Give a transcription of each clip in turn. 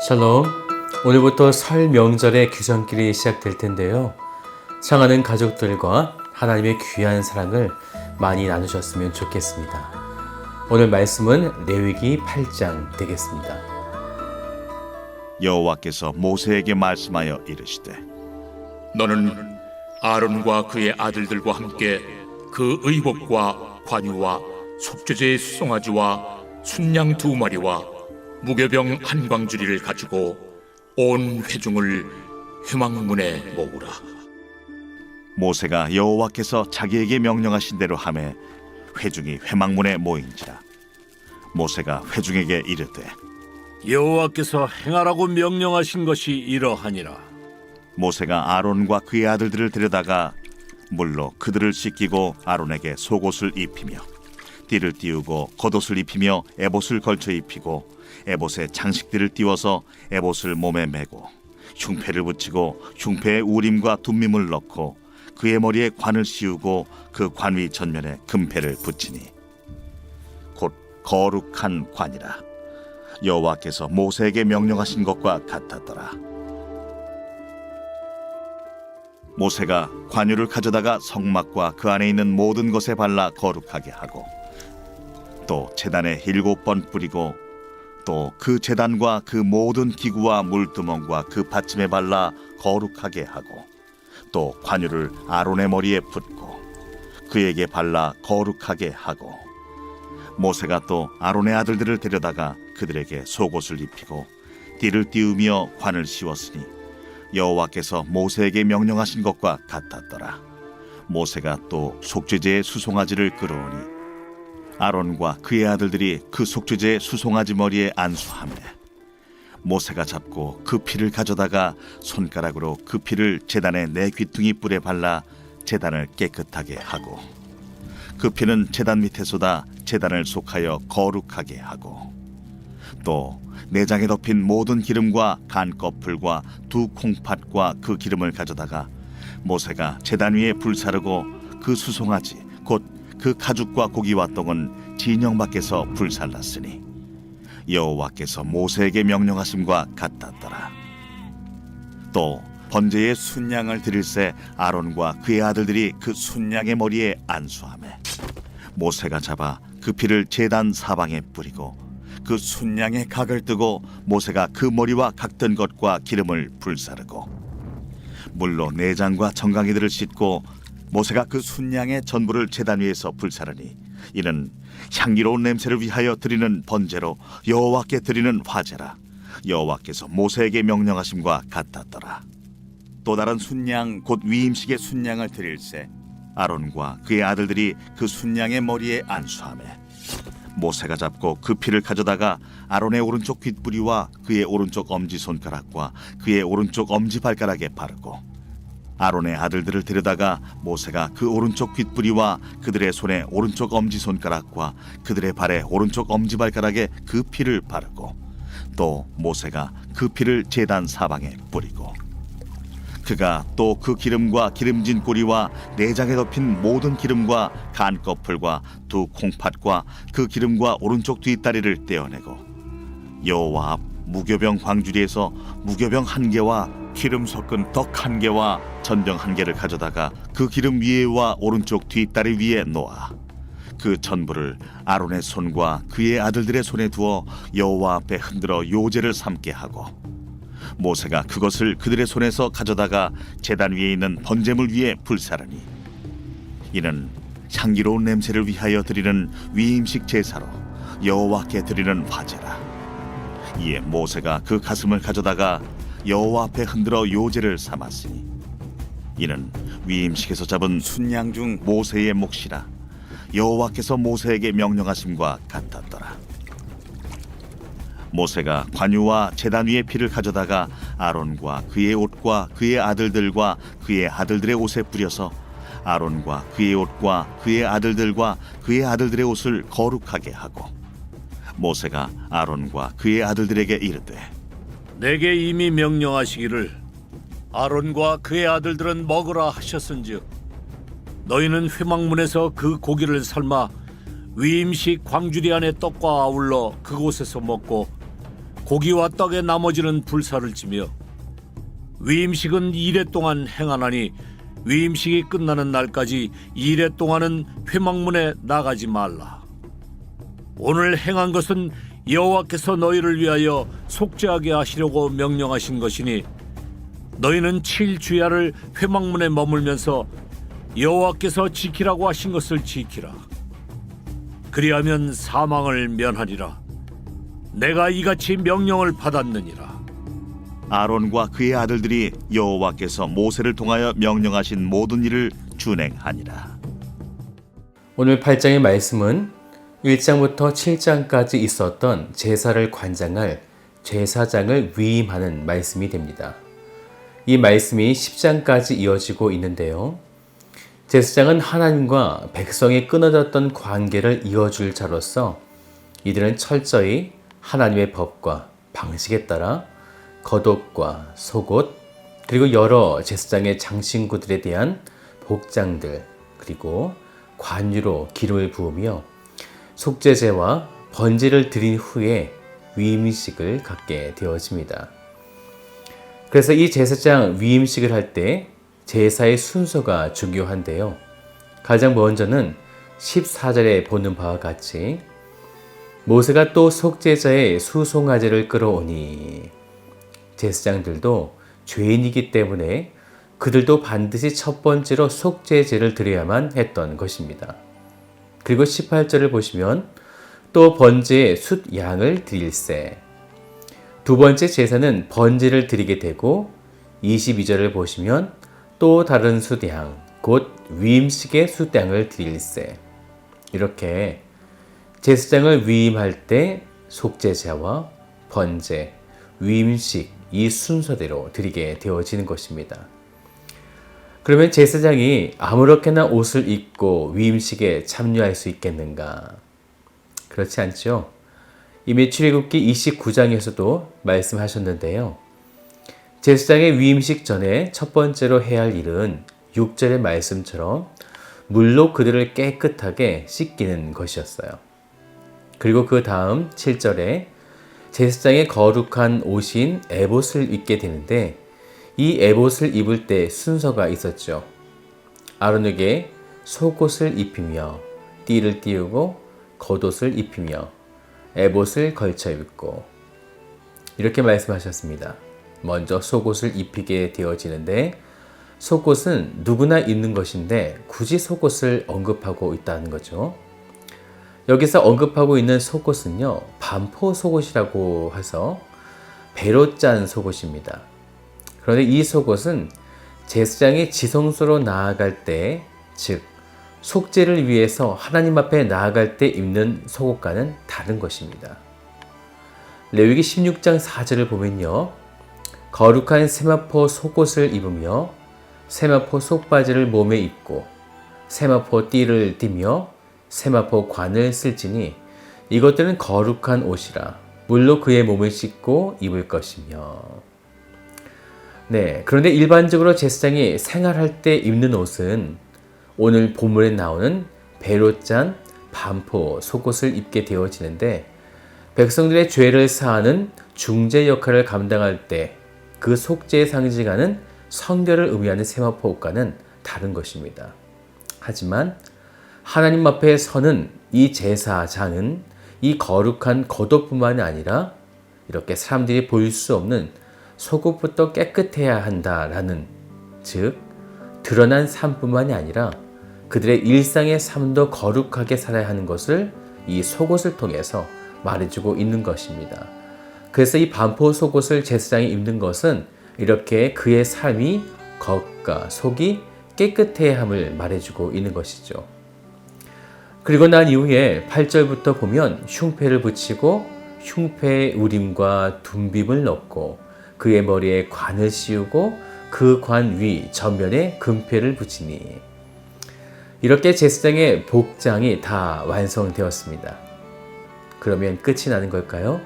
샬롬, 오늘부터 설 명절의 귀성길이 시작될 텐데요. 사랑하는 가족들과 하나님의 귀한 사랑을 많이 나누셨으면 좋겠습니다. 오늘 말씀은 레위기 8장 되겠습니다. 여호와께서 모세에게 말씀하여 이르시되 너는 아론과 그의 아들들과 함께 그 의복과 관유와 속죄제의 수송아지와 순양 2마리와 무교병 한 광주리를 가지고 온 회중을 회막문에 모으라. 모세가 여호와께서 자기에게 명령하신 대로 하매 회중이 회막문에 모인지라. 모세가 회중에게 이르되 여호와께서 행하라고 명령하신 것이 이러하니라. 모세가 아론과 그의 아들들을 데려다가 물로 그들을 씻기고 아론에게 속옷을 입히며 띠를 띄우고 겉옷을 입히며 에봇을 걸쳐 입히고 에봇에 장식들을 띄워서 에봇을 몸에 메고 흉패를 붙이고 흉패에 우림과 둠밈을 넣고 그의 머리에 관을 씌우고 그 관 위 전면에 금패를 붙이니 곧 거룩한 관이라. 여호와께서 모세에게 명령하신 것과 같았더라. 모세가 관유를 가져다가 성막과 그 안에 있는 모든 것에 발라 거룩하게 하고 또 제단에 7번 뿌리고 또 그 제단과 그 모든 기구와 물두멍과 그 받침에 발라 거룩하게 하고 또 관유를 아론의 머리에 붓고 그에게 발라 거룩하게 하고 모세가 또 아론의 아들들을 데려다가 그들에게 속옷을 입히고 띠를 띄우며 관을 씌웠으니 여호와께서 모세에게 명령하신 것과 같았더라. 모세가 또 속죄제의 수송아지를 끌어오니 아론과 그의 아들들이 그 속죄제의 수송아지 머리에 안수하매 모세가 잡고 그 피를 가져다가 손가락으로 그 피를 제단의 4귀퉁이 뿔에 발라 제단을 깨끗하게 하고 그 피는 제단 밑에 쏟아 제단을 속하여 거룩하게 하고 또 내장에 덮인 모든 기름과 간 거풀과 2 콩팥과 그 기름을 가져다가 모세가 제단 위에 불사르고 그 수송아지 곧 그 가죽과 고기와 똥은 진영 밖에서 불살랐으니 여호와께서 모세에게 명령하심과 같았더라. 또 번제의 순양을 드릴새 아론과 그의 아들들이 그 순양의 머리에 안수하매 모세가 잡아 그 피를 제단 사방에 뿌리고 그 순양의 각을 뜨고 모세가 그 머리와 각든 것과 기름을 불사르고 물로 내장과 정강이들을 씻고 모세가 그 순양의 전부를 제단 위에서 불사르니 이는 향기로운 냄새를 위하여 드리는 번제로 여호와께 드리는 화제라. 여호와께서 모세에게 명령하심과 같았더라. 또 다른 순양 곧 위임식의 순양을 드릴새 아론과 그의 아들들이 그 순양의 머리에 안수하매 모세가 잡고 그 피를 가져다가 아론의 오른쪽 귓부리와 그의 오른쪽 엄지손가락과 그의 오른쪽 엄지발가락에 바르고 아론의 아들들을 데려다가 모세가 그 오른쪽 귓부리와 그들의 손에 오른쪽 엄지손가락과 그들의 발에 오른쪽 엄지발가락에 그 피를 바르고 또 모세가 그 피를 제단 사방에 뿌리고 그가 또 그 기름과 기름진 꼬리와 내장에 덮인 모든 기름과 간 거풀과 2 콩팥과 그 기름과 오른쪽 뒷다리를 떼어내고 여호와 앞 무교병 광주리에서 무교병 1개와 기름 섞은 떡 1개와 전병 1개를 가져다가 그 기름 위에와 오른쪽 뒷다리 위에 놓아 그 전부를 아론의 손과 그의 아들들의 손에 두어 여호와 앞에 흔들어 요제를 삼게 하고 모세가 그것을 그들의 손에서 가져다가 제단 위에 있는 번제물 위에 불사르니 이는 향기로운 냄새를 위하여 드리는 위임식 제사로 여호와께 드리는 화제라. 이에 모세가 그 가슴을 가져다가 여호와 앞에 흔들어 요제를 삼았으니 이는 위임식에서 잡은 순양 중 모세의 몫이라. 여호와께서 모세에게 명령하심과 같았더라. 모세가 관유와 제단 위의 피를 가져다가 아론과 그의 옷과 그의 아들들과 그의 아들들의 옷에 뿌려서 아론과 그의 옷과 그의 아들들과 그의 아들들의 옷을 거룩하게 하고 모세가 아론과 그의 아들들에게 이르되 내게 이미 명령하시기를 아론과 그의 아들들은 먹으라 하셨은즉 너희는 회막문에서 그 고기를 삶아 위임식 광주리 안의 떡과 아울러 그곳에서 먹고 고기와 떡의 나머지는 불사를 지며 위임식은 2일 동안 행하나니 위임식이 끝나는 날까지 2일 동안은 회막문에 나가지 말라. 오늘 행한 것은 여호와께서 너희를 위하여 속죄하게 하시려고 명령하신 것이니 너희는 7주야를 회막문에 머물면서 여호와께서 지키라고 하신 것을 지키라. 그리하면 사망을 면하리라. 내가 이같이 명령을 받았느니라. 아론과 그의 아들들이 여호와께서 모세를 통하여 명령하신 모든 일을 준행하니라. 오늘 8장의 말씀은 1장부터 7장까지 있었던 제사를 관장할 제사장을 위임하는 말씀이 됩니다. 이 말씀이 10장까지 이어지고 있는데요. 제사장은 하나님과 백성이 끊어졌던 관계를 이어줄 자로서 이들은 철저히 하나님의 법과 방식에 따라 겉옷과 속옷 그리고 여러 제사장의 장신구들에 대한 복장들 그리고 관유로 기름을 부으며 속죄제와 번제를 드린 후에 위임식을 갖게 되어집니다. 그래서 이 제사장 위임식을 할 때 제사의 순서가 중요한데요. 가장 먼저는 14절에 보는 바와 같이 모세가 또 속죄자의 수송아지를 끌어오니 제사장들도 죄인이기 때문에 그들도 반드시 첫 번째로 속죄제를 드려야만 했던 것입니다. 그리고 18절을 보시면 또 번제의 숫 양을 드릴세. 두 번째 제사는 번제를 드리게 되고 22절을 보시면 또 다른 숫 양, 곧 위임식의 숫 양을 드릴세. 이렇게 제사장을 위임할 때 속죄제와 번제, 위임식 이 순서대로 드리게 되어지는 것입니다. 그러면 제사장이 아무렇게나 옷을 입고 위임식에 참여할 수 있겠는가? 그렇지 않죠. 이미 출애굽기 29장에서도 말씀하셨는데요. 제사장의 위임식 전에 첫 번째로 해야 할 일은 6절의 말씀처럼 물로 그들을 깨끗하게 씻기는 것이었어요. 그리고 그 다음 7절에 제사장의 거룩한 옷인 에봇을 입게 되는데 이 에봇을 입을 때 순서가 있었죠. 아론에게 속옷을 입히며 띠를 띄우고 겉옷을 입히며 에봇을 걸쳐 입고 이렇게 말씀하셨습니다. 먼저 속옷을 입히게 되어지는데 속옷은 누구나 입는 것인데 굳이 속옷을 언급하고 있다는 거죠. 여기서 언급하고 있는 속옷은요, 반포 속옷이라고 해서 배로 짠 속옷입니다. 그런데 이 속옷은 제사장이 지성소로 나아갈 때, 즉 속죄를 위해서 하나님 앞에 나아갈 때 입는 속옷과는 다른 것입니다. 레위기 16장 4절을 보면요, 거룩한 세마포 속옷을 입으며 세마포 속바지를 몸에 입고 세마포 띠를 띠며 세마포 관을 쓸지니 이것들은 거룩한 옷이라 물로 그의 몸을 씻고 입을 것이며. 네, 그런데 일반적으로 제사장이 생활할 때 입는 옷은 오늘 본문에 나오는 배로 짠 반포 속옷을 입게 되어지는데 백성들의 죄를 사하는 중재 역할을 감당할 때 그 속죄에 상징하는 성결을 의미하는 세마포 옷과는 다른 것입니다. 하지만 하나님 앞에 서는 이 제사장은 이 거룩한 겉옷뿐만이 아니라 이렇게 사람들이 볼 수 없는 속옷부터 깨끗해야 한다라는, 즉 드러난 삶뿐만이 아니라 그들의 일상의 삶도 거룩하게 살아야 하는 것을 이 속옷을 통해서 말해주고 있는 것입니다. 그래서 이 반포 속옷을 제사장이 입는 것은 이렇게 그의 삶이 겉과 속이 깨끗해야 함을 말해주고 있는 것이죠. 그리고 난 이후에 8절부터 보면 흉패를 붙이고 흉패에 우림과 둠빔을 넣고 그의 머리에 관을 씌우고 그 관 위 전면에 금패를 붙이니 이렇게 제사장의 복장이 다 완성되었습니다. 그러면 끝이 나는 걸까요?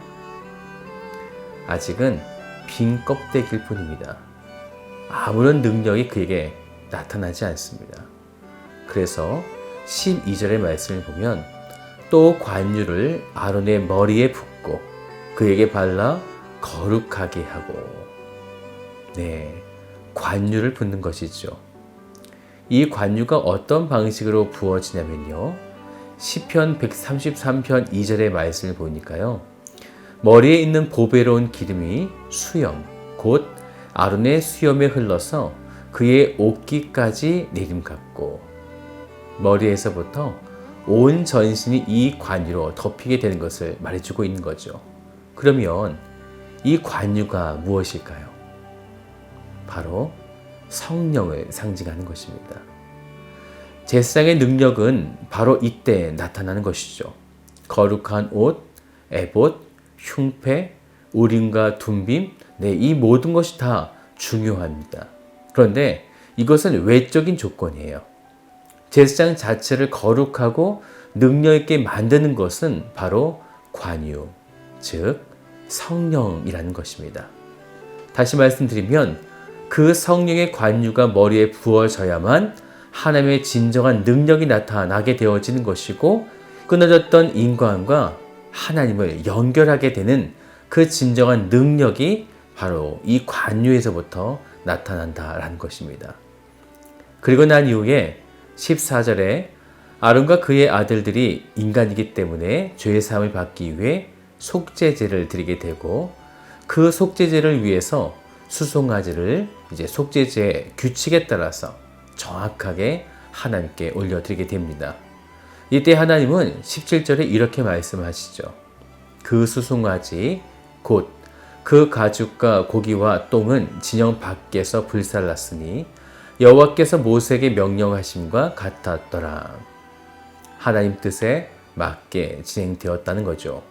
아직은 빈 껍데기일 뿐입니다. 아무런 능력이 그에게 나타나지 않습니다. 그래서 12절의 말씀을 보면 또 관유를 아론의 머리에 붓고 그에게 발라 거룩하게 하고, 관유를 붓는 것이죠. 이 관유가 어떤 방식으로 부어지냐면요, 시편 133편 2절의 말씀을 보니까요, 머리에 있는 보배로운 기름이 수염, 곧 아론의 수염에 흘러서 그의 옷깃까지 내림 같고, 머리에서부터 온 전신이 이 관유로 덮이게 되는 것을 말해주고 있는 거죠. 그러면 이 관유가 무엇일까요? 바로 성령을 상징하는 것입니다. 제사장의 능력은 바로 이때 나타나는 것이죠. 거룩한 옷, 에봇, 흉패, 우림과 둠빔, 이 모든 것이 다 중요합니다. 그런데 이것은 외적인 조건이에요. 제사장 자체를 거룩하고 능력 있게 만드는 것은 바로 관유, 즉 성령이라는 것입니다. 다시 말씀드리면 그 성령의 관유가 머리에 부어져야만 하나님의 진정한 능력이 나타나게 되어지는 것이고, 끊어졌던 인간과 하나님을 연결하게 되는 그 진정한 능력이 바로 이 관유에서부터 나타난다라는 것입니다. 그리고 난 이후에 14절에 아론과 그의 아들들이 인간이기 때문에 죄의 사함을 받기 위해 속죄제를 드리게 되고, 그 속죄제를 위해서 수송아지를 이제 속죄제의 규칙에 따라서 정확하게 하나님께 올려드리게 됩니다. 이때 하나님은 17절에 이렇게 말씀하시죠. 그 수송아지 곧 그 가죽과 고기와 똥은 진영 밖에서 불살랐으니 여호와께서 모세에게 명령하심과 같았더라. 하나님 뜻에 맞게 진행되었다는 거죠.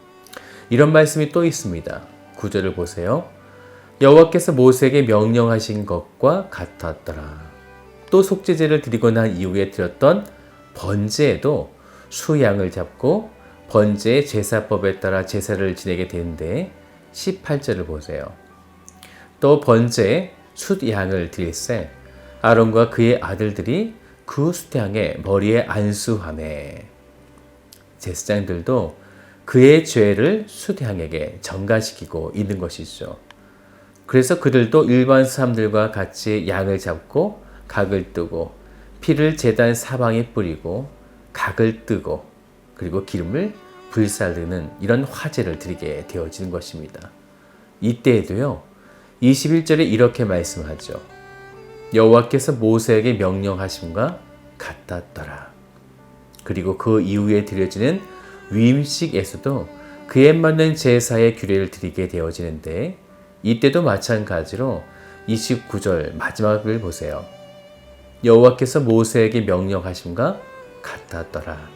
이런 말씀이 또 있습니다. 9절을 보세요. 여호와께서 모세에게 명령하신 것과 같았더라. 또 속죄제를 드리고 난 이후에 드렸던 번제에도 수양을 잡고 번제의 제사법에 따라 제사를 지내게 되는데 18절을 보세요. 또 번제에 숫양을 드릴세 아론과 그의 아들들이 그 숫양의 머리에 안수하매. 제사장들도 그의 죄를 숫양에게 전가시키고 있는 것이죠. 그래서 그들도 일반 사람들과 같이 양을 잡고 각을 뜨고 피를 제단 사방에 뿌리고 각을 뜨고 그리고 기름을 불살르는 이런 화제를 드리게 되어지는 것입니다. 이때에도요, 21절에 이렇게 말씀하죠. 여호와께서 모세에게 명령하심과 같았더라. 그리고 그 이후에 드려지는 위임식에서도 그에 맞는 제사의 규례를 드리게 되어지는데, 이때도 마찬가지로 29절 마지막을 보세요. 여호와께서 모세에게 명령하심과 같았더라.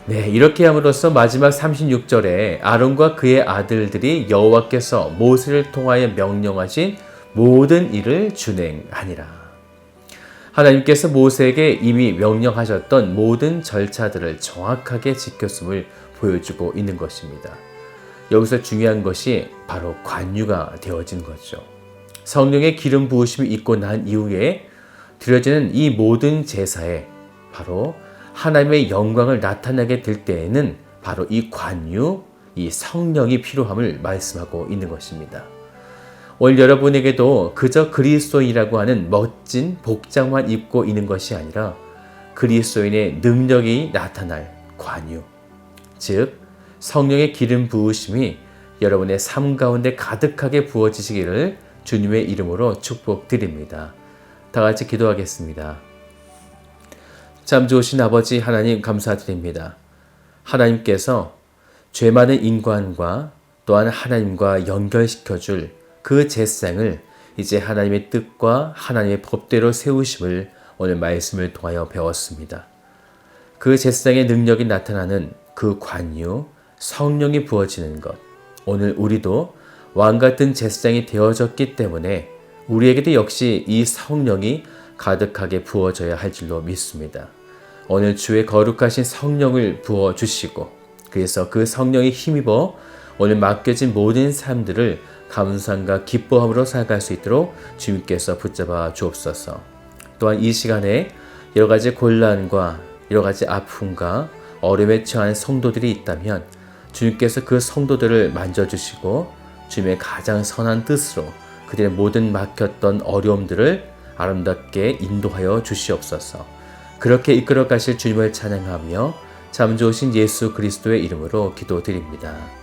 이렇게 함으로써 마지막 36절에 아론과 그의 아들들이 여호와께서 모세를 통하여 명령하신 모든 일을 준행하니라. 하나님께서 모세에게 이미 명령하셨던 모든 절차들을 정확하게 지켰음을 보여주고 있는 것입니다. 여기서 중요한 것이 바로 관유가 되어진 거죠. 성령의 기름 부으심이 있고 난 이후에 드려지는 이 모든 제사에 바로 하나님의 영광을 나타내게 될 때에는 바로 이 관유, 이 성령이 필요함을 말씀하고 있는 것입니다. 오늘 여러분에게도 그저 그리스도인이라고 하는 멋진 복장만 입고 있는 것이 아니라 그리스도인의 능력이 나타날 관유, 즉 성령의 기름 부으심이 여러분의 삶 가운데 가득하게 부어지시기를 주님의 이름으로 축복드립니다. 다 같이 기도하겠습니다. 참 좋으신 아버지 하나님 감사드립니다. 하나님께서 죄 많은 인간과 또한 하나님과 연결시켜줄 그 제사장을 이제 하나님의 뜻과 하나님의 법대로 세우심을 오늘 말씀을 통하여 배웠습니다. 그 제사장의 능력이 나타나는 그 관유, 성령이 부어지는 것, 오늘 우리도 왕같은 제사장이 되어졌기 때문에 우리에게도 역시 이 성령이 가득하게 부어져야 할 줄로 믿습니다. 오늘 주의 거룩하신 성령을 부어주시고 그래서 그 성령에 힘입어 오늘 맡겨진 모든 삶들을 감사함과 기뻐함으로 살아갈 수 있도록 주님께서 붙잡아 주옵소서. 또한 이 시간에 여러 가지 곤란과 여러 가지 아픔과 어려움에 처한 성도들이 있다면 주님께서 그 성도들을 만져주시고 주님의 가장 선한 뜻으로 그들의 모든 막혔던 어려움들을 아름답게 인도하여 주시옵소서. 그렇게 이끌어 가실 주님을 찬양하며 참 좋으신 예수 그리스도의 이름으로 기도드립니다.